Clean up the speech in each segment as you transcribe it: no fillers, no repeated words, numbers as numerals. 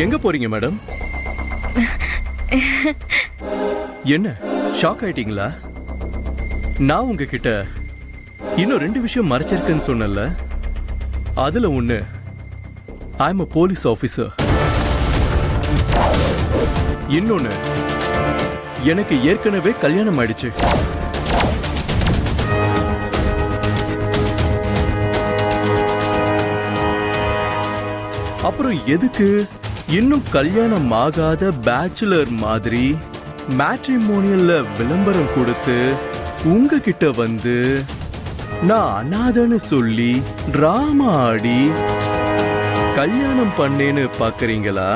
எங்க போறீங்க மேடம்? என்ன ஷாக் ஆயிட்டீங்களா? நான் உங்ககிட்ட இன்னும் 2 விஷயம் மறைச்சிருக்குன்னு சொன்னல. அதுல ஒண்ணு, I am a police officer. இன்னொன்னு, எனக்கு ஏற்கனவே கல்யாணம் ஆயிடுச்சு. அப்புறம் எதுக்கு இன்னும் கல்யாணம் ஆகாத பேச்சுலர் மாதிரி மேட்ரிமோனியல்ல விளம்பரம் கொடுத்து உங்ககிட்ட வந்து நான் அனாதைன்னு சொல்லி டிராமா ஆடி கல்யாணம் பண்ணேன்னு பாக்குறீங்களா?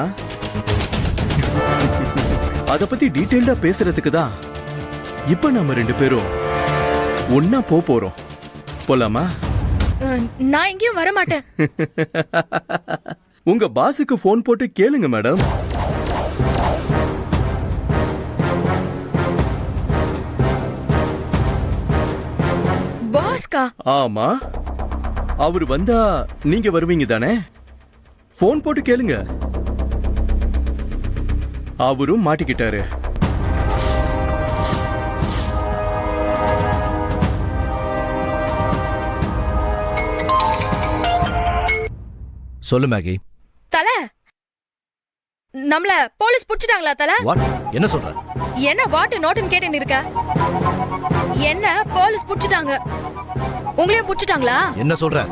அத பத்தி டீடைல்டா பேசுறதுக்கு தான் இப்ப நம்ம 2 பேரும் ஒன்னா போறோம். போலாமா? நான் எங்கேயும் வர மாட்டேன். உங்க பாஸுக்கு போன் போட்டு கேளுங்க மேடம். பாஸ்கா? ஆமா, அவர் வந்தா நீங்க வருவீங்க தானே? போன் போட்டு கேளுங்க. அவரும் மாட்டிக்கிட்டாரு. சொல்லு மேகி. தல, நம்மள போலீஸ் புடிச்சிட்டாங்களா தல? வாட்? என்ன சொல்ற? என்ன வாட் நோட்னு கேட்டேன்னு இருக்க? என்ன போலீஸ் புடிச்சிட்டாங்க? உங்களையும் புடிச்சிட்டாங்களா? என்ன சொல்ற?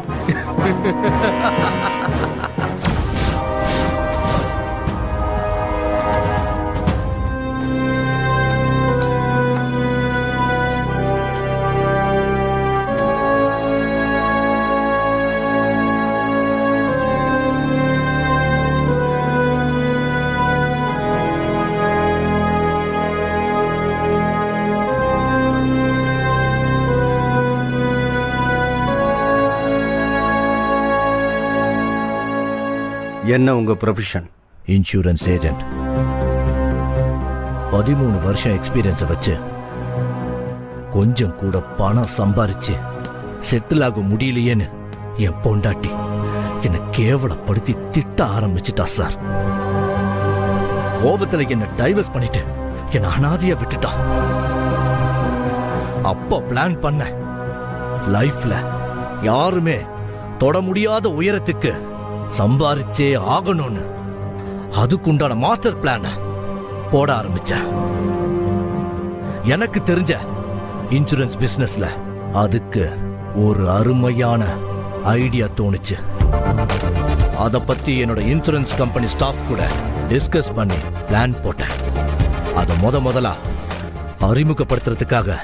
என்ன உங்க ப்ரொஃபஷன்? Insurance agent. 13 வருஷம் எக்ஸ்பீரியன்ஸை வச்சு கொஞ்சம் கூட பணம் சம்பாரிச்சு செட்டில் ஆக முடியலையேன்னு என் பொண்டாட்டி என்னை கேவலப்படுத்தி திட்ட ஆரம்பிச்சுட்டா சார். கோபத்துல என்ன டைவர்ஸ் பண்ணிட்டு என்னை அனாதையா விட்டுட்டா. அப்ப பிளான் பண்ண லைஃப்ல யாருமே தொட முடியாத உயரத்துக்கு சம்பாரிச்சே ஆகணும்னு அதுக்குண்டான மாஸ்டர் பிளான போட ஆரம்பிச்சேன். எனக்கு தெரிஞ்ச இன்சூரன்ஸ் பிசினஸ்ல அதுக்கு ஒரு அருமையான ஐடியா தோணுச்சு. அத பத்தி என்னோட இன்சூரன்ஸ் கம்பெனி ஸ்டாஃப் கூட டிஸ்கஸ் பண்ணி பிளான் போட்டேன். அத முதலா அறிமுகப்படுத்துறதுக்காக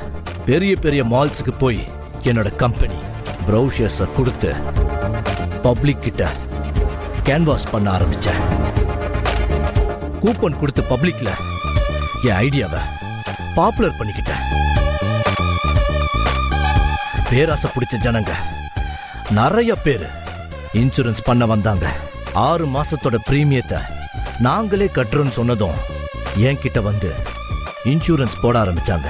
பெரிய பெரிய மால்ஸுக்கு போய் என்னோட கம்பெனி ப்ரௌஷர்ஸ கொடுத்து பப்ளிக் கிட்ட கேன்வாஸ் பண்ண ஆரம்பிச்சேன். கூப்பன் கொடுத்து பப்ளிக்ல என் ஐடியாவை பாப்புலர் பண்ணிக்கிட்டேன். பேராசை பிடிச்ச ஜனங்க நிறைய பேர் இன்சூரன்ஸ் பண்ண வந்தாங்க. 6 மாசத்தோட பிரீமியத்தை நாங்களே கட்டுறோம்னு சொன்னதும் என்கிட்ட வந்து இன்சூரன்ஸ் போட ஆரம்பிச்சாங்க.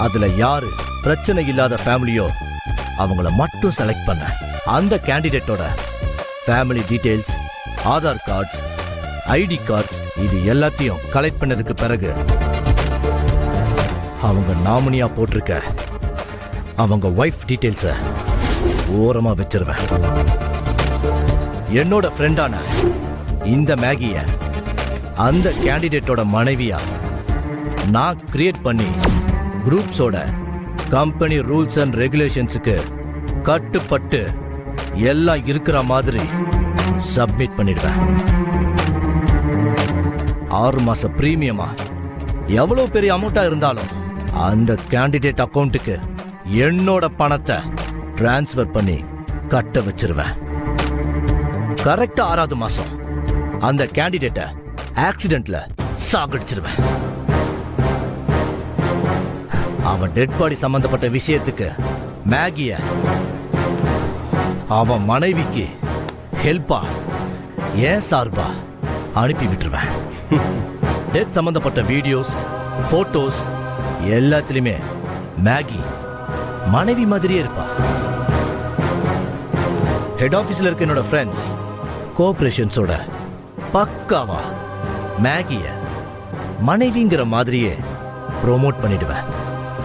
அதுல யாரு பிரச்சனை இல்லாத ஃபேமிலியோ அவங்கள மட்டும் செலக்ட் பண்ண. அந்த கேண்டிடேட்டோட family details, Aadhaar cards, ID cards இது எல்லாத்தையும் கலெக்ட் பண்ணதுக்கு பிறகு அவங்க நாமினியா போட்டிருக்க அவங்க ஒய்ஃப் டீடைல்ஸ ஓரமா வச்சிருவேன். என்னோட ஃப்ரெண்டான இந்த மேகிய அந்த கேண்டிடேட்டோட மனைவியா நான் கிரியேட் பண்ணி குரூப்ஸோட கம்பெனி ரூல்ஸ் அண்ட் ரெகுலேஷன்ஸுக்கு கட்டுப்பட்டு எல்லாம் இருக்கிற மாதிரி சப்மிட் பண்ணிடுவேன். 6 மாச பிரீமியமா எவ்வளவு பெரிய அமௌண்டா இருந்தாலும் அந்த கேண்டிடேட் அக்கவுண்ட்டுக்கு என்னோட பணத்தை டிரான்ஸ்பர் பண்ணி கட்ட வச்சிருவேன். கரெக்டா 6வது மாசம் அந்த கேண்டிடேட்டை ஆக்சிடென்ட்ல சாகடிச்சிருவேன். அவன் டெட் பாடி சம்பந்தப்பட்ட விஷயத்துக்கு மேகிய அவன் மனைவிக்கு ஹெல்ப்பா ஏன் சார்பா அனுப்பி விட்டுருவேன். டெத் சம்பந்தப்பட்ட வீடியோஸ், போட்டோஸ் எல்லாத்திலுமே மேகி மனைவி மாதிரியே இருப்பா. ஹெட் ஆபீஸ்ல இருக்க என்னோட ஃப்ரெண்ட்ஸ் கோஆபரேஷன்ஸோட பக்காவா மேகிய மனைவிங்கிற மாதிரியே ப்ரோமோட் பண்ணிடுவேன்.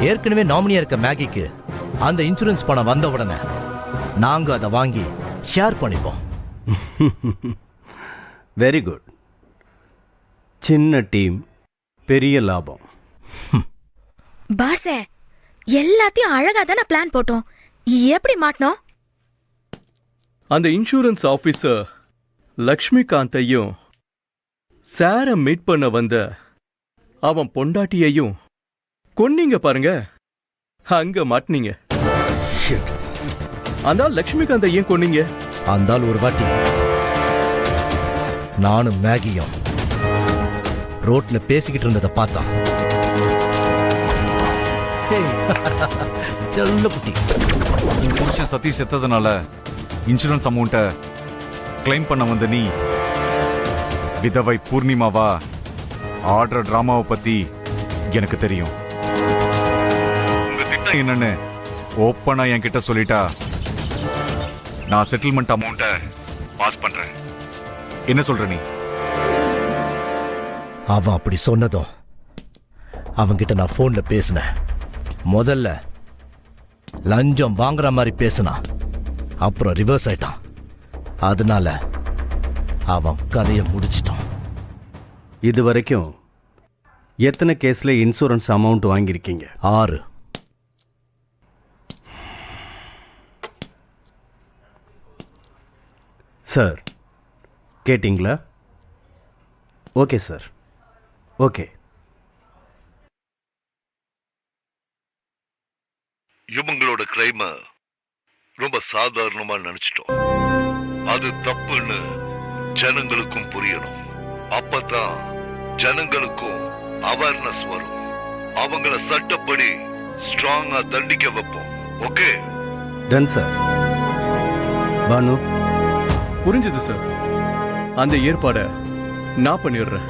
ஏற்கனவே நாமினியா இருக்க மேகிக்கு அந்த இன்சூரன்ஸ் பணம் வந்த உடனே நாங்க அதை வாங்கி ஷேர் பண்ணிப்போம். Very good. சின்ன டீம், பெரிய லாபம். பாசே, எல்லாத்தையும் அழகா தானே பிளான் போட்டோம். எப்படி மாட்டணும்? அந்த இன்சூரன்ஸ் ஆபீசர் லக்ஷ்மிகாந்தையும் சார மீட் பண்ண வந்த அவன் பொண்டாட்டியையும் கொன்னீங்க பாருங்க, அங்க மாட்டினீங்க. Shit. அந்த லக்ஷ்மிகாந்தை ஏன் கொன்னீங்க? அந்த ஆள் ஒரு வாட்டி நானும் மேகியும் ரோட்ல பேசிக்கிட்டு இருந்ததை பார்த்தான். செல்ல குட்டி, உன் புருஷன் சதீஷ் செத்ததுனால இன்சூரன்ஸ் அமௌண்ட்டை கிளைம் பண்ண வந்த நீ விதவை பூர்ணிமாவா ஆடுற டிராமாவை பத்தி எனக்கு தெரியும். உங்க திட்டம் என்னன்னு ஓப்பனா என்கிட்ட சொல்லிட்டா நான் செட்டில்மெண்ட் அமௌண்ட்டை பாஸ் பண்றேன். என்ன சொல்ற நீ? அவன் அப்படி சொன்னதும் அவன்கிட்ட நான் போன்ல பேசினேன். முதல்ல லஞ்சம் வாங்குற மாதிரி பேசினான், அப்புறம் ரிவர்ஸ் ஆயிட்டான். அதனால அவன் கதையை முடிச்சிட்டான். இது வரைக்கும் எத்தனை கேஸ்ல இன்சூரன்ஸ் அமௌண்ட் வாங்கியிருக்கீங்க? 6. சார் கேட்டிங்களா? Okay sir, okay. இவங்களோட கிரைம ரொம்ப சாதாரணமா நினைச்சிட்டோம். அது தப்புன்னு ஜனங்களுக்கும் புரியணும். அப்பதான் ஜனங்களுக்கும் அவேர்னஸ் வரும். அவங்கள சட்டப்படி ஸ்ட்ராங்கா தண்டிக்க வைப்போம். ஓகே? Ton sir. பானு, புரிஞ்சது சார். அந்த ஏற்பாடை நான் பண்ணிடுறேன்.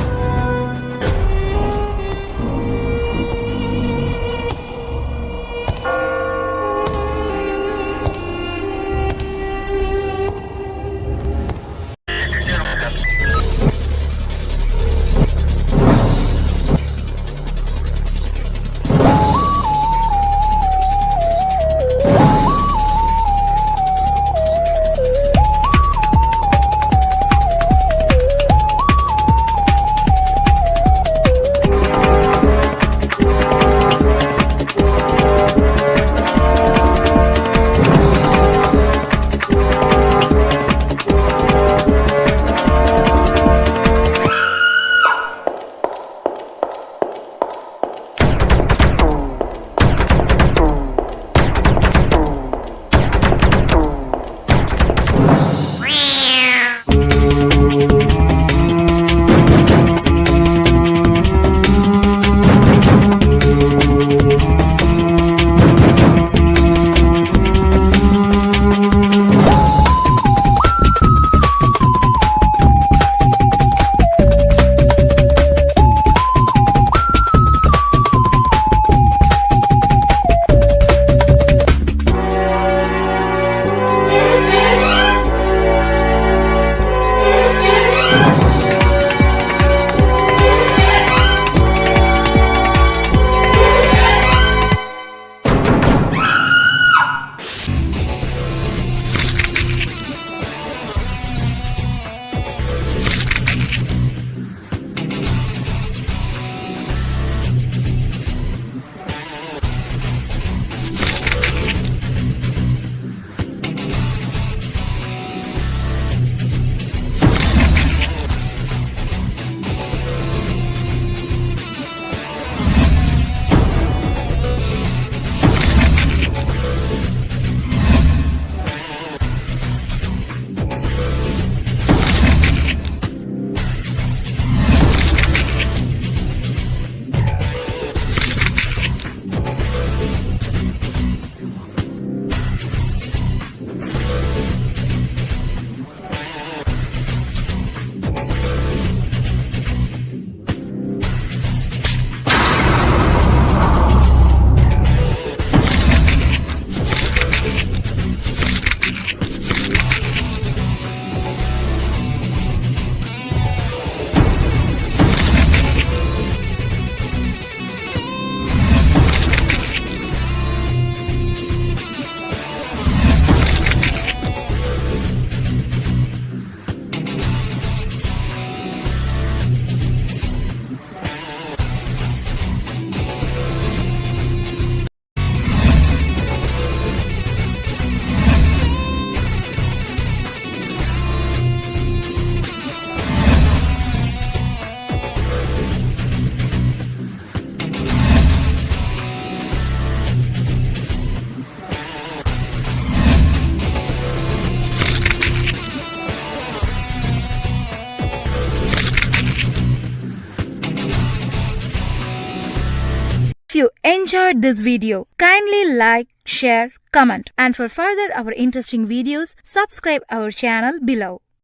If you enjoyed this video, kindly like, share, comment, and for further our interesting videos, subscribe our channel below.